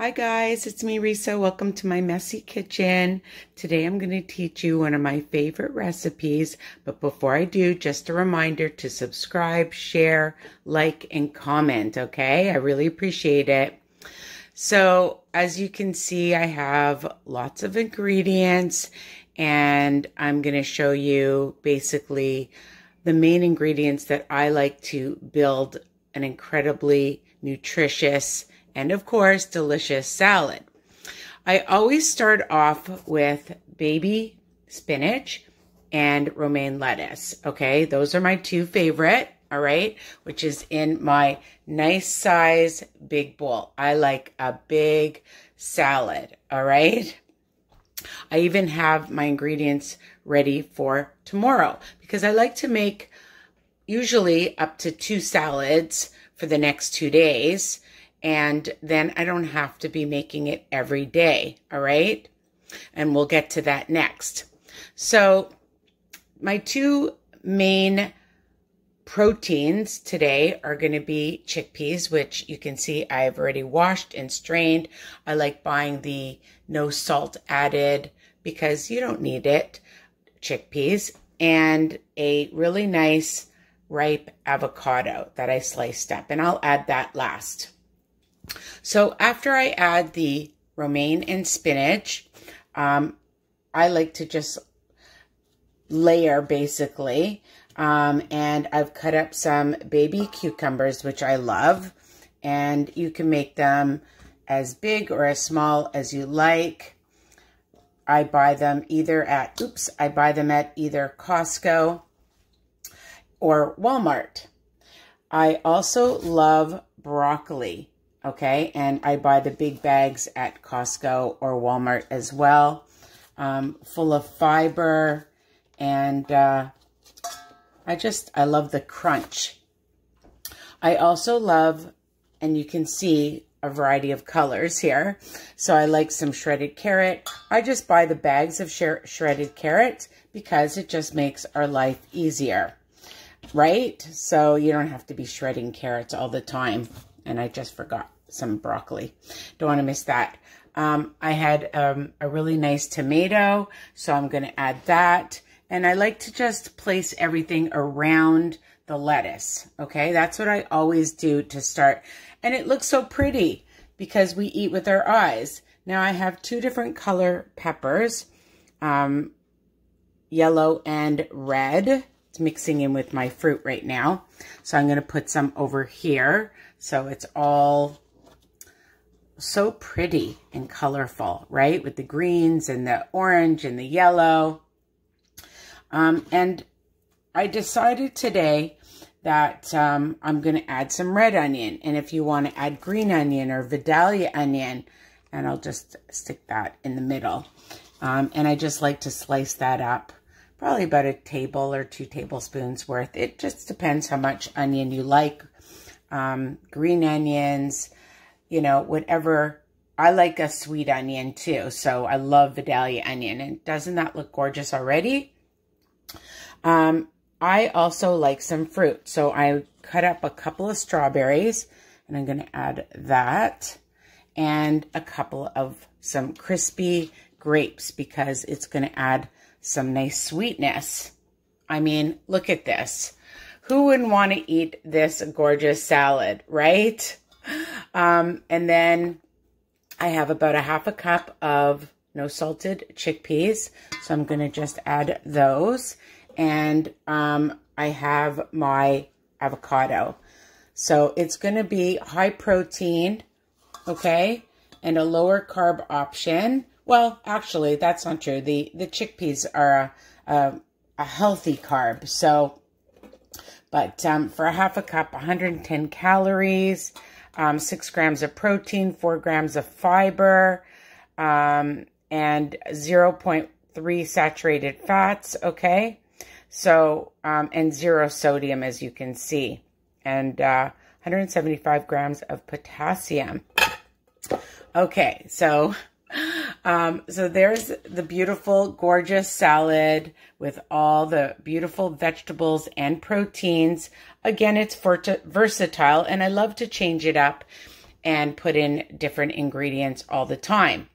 Hi guys, it's me Risa. Welcome to my messy kitchen. Today I'm going to teach you one of my favorite recipes, but before I do, just a reminder to subscribe, share, like, and comment, okay? I really appreciate it. So as you can see, I have lots of ingredients and I'm going to show you basically the main ingredients that I like to build an incredibly nutritious and of course, delicious salad. I always start off with baby spinach and romaine lettuce, okay? Those are my two favorite, all right? Which is in my nice size big bowl. I like a big salad, all right? I even have my ingredients ready for tomorrow because I like to make usually up to 2 salads for the next 2 days. And then I don't have to be making it every day, all right? And we'll get to that next. So my two main proteins today are going to be chickpeas, which you can see I've already washed and strained. I like buying the no salt added because you don't need it, chickpeas, and a really nice ripe avocado that I sliced up, and I'll add that last. So after I add the romaine and spinach, I like to just layer basically, and I've cut up some baby cucumbers, which I love, and you can make them as big or as small as you like. I buy them either at, either Costco or Walmart. I also love broccoli. Okay, and I buy the big bags at Costco or Walmart as well, full of fiber, and I love the crunch. I also love, and you can see a variety of colors here, so I like some shredded carrot. I just buy the bags of shredded carrot because it just makes our life easier, right? So you don't have to be shredding carrots all the time. And I just forgot some broccoli. Don't want to miss that. I had a really nice tomato, so I'm going to add that. And I like to just place everything around the lettuce. Okay, that's what I always do to start. And it looks so pretty because we eat with our eyes. Now I have 2 different color peppers, yellow and red. It's mixing in with my fruit right now. So I'm going to put some over here. So it's all so pretty and colorful, right? With the greens and the orange and the yellow. And I decided today that I'm going to add some red onion. And if you want to add green onion or Vidalia onion, and I'll just stick that in the middle. And I just like to slice that up. Probably about a table or 2 tablespoons worth. It just depends how much onion you like. Green onions, you know, whatever. I like a sweet onion too, so I love Vidalia onion. And doesn't that look gorgeous already? I also like some fruit, so I cut up a couple of strawberries, and I'm going to add that, and a couple of some crispy grapes because it's going to add some nice sweetness. I mean, look at this. Who wouldn't want to eat this gorgeous salad, right? And then I have about a half a cup of no salted chickpeas. So I'm going to just add those. And I have my avocado. So it's going to be high protein, okay? And a lower carb option. Well, actually, that's not true. The chickpeas are a healthy carb. So, but for a half a cup, 110 calories, 6 grams of protein, 4 grams of fiber, and 0.3 saturated fats, okay? So, and 0 sodium, as you can see, and 175 grams of potassium. Okay, so there's the beautiful, gorgeous salad with all the beautiful vegetables and proteins. Again, it's versatile, and I love to change it up. and put in different ingredients all the time.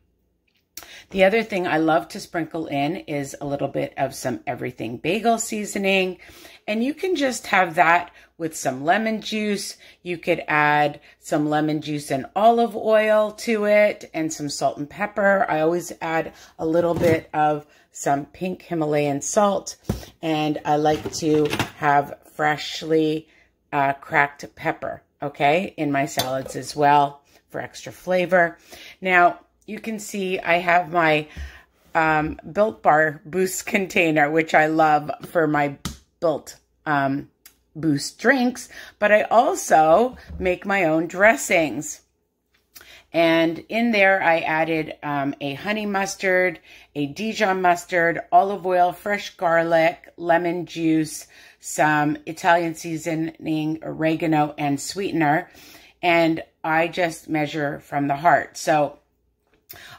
The other thing I love to sprinkle in is a little bit of some everything bagel seasoning. And you can just have that with some lemon juice. You could add some lemon juice and olive oil to it and some salt and pepper. I always add a little bit of some pink Himalayan salt. And I like to have freshly cracked pepper, okay, in my salads as well for extra flavor. Now, you can see I have my Built Bar Boost container, which I love for my Built Boost drinks, but I also make my own dressings. And in there, I added a honey mustard, a Dijon mustard, olive oil, fresh garlic, lemon juice, some Italian seasoning, oregano, and sweetener. And I just measure from the heart. So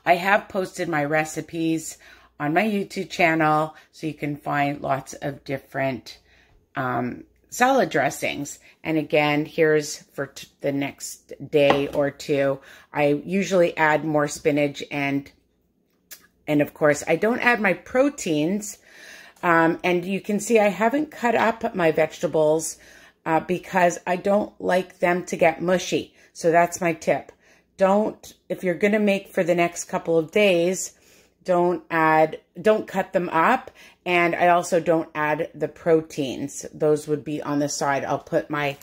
I have posted my recipes on my YouTube channel, so you can find lots of different salad dressings. And again, here's for the next day or two. I usually add more spinach and of course, I don't add my proteins. And you can see I haven't cut up my vegetables because I don't like them to get mushy. So that's my tip. If you're going to make for the next couple of days, don't cut them up. And I also don't add the proteins. Those would be on the side. I'll put my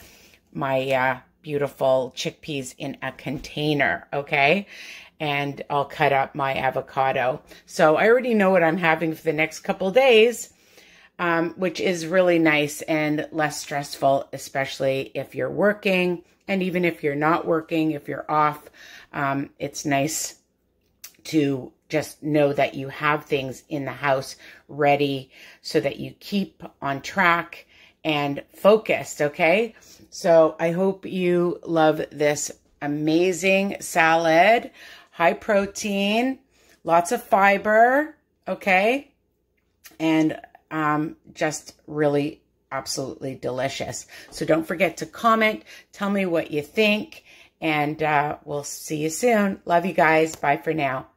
beautiful chickpeas in a container, okay? And I'll cut up my avocado. So I already know what I'm having for the next couple of days, which is really nice and less stressful, especially if you're working. And even if you're not working, if you're off, it's nice to just know that you have things in the house ready so that you keep on track and focused, okay? So I hope you love this amazing salad, high protein, lots of fiber, okay? And just really absolutely delicious. So don't forget to comment. Tell me what you think. And we'll see you soon. Love you guys. Bye for now.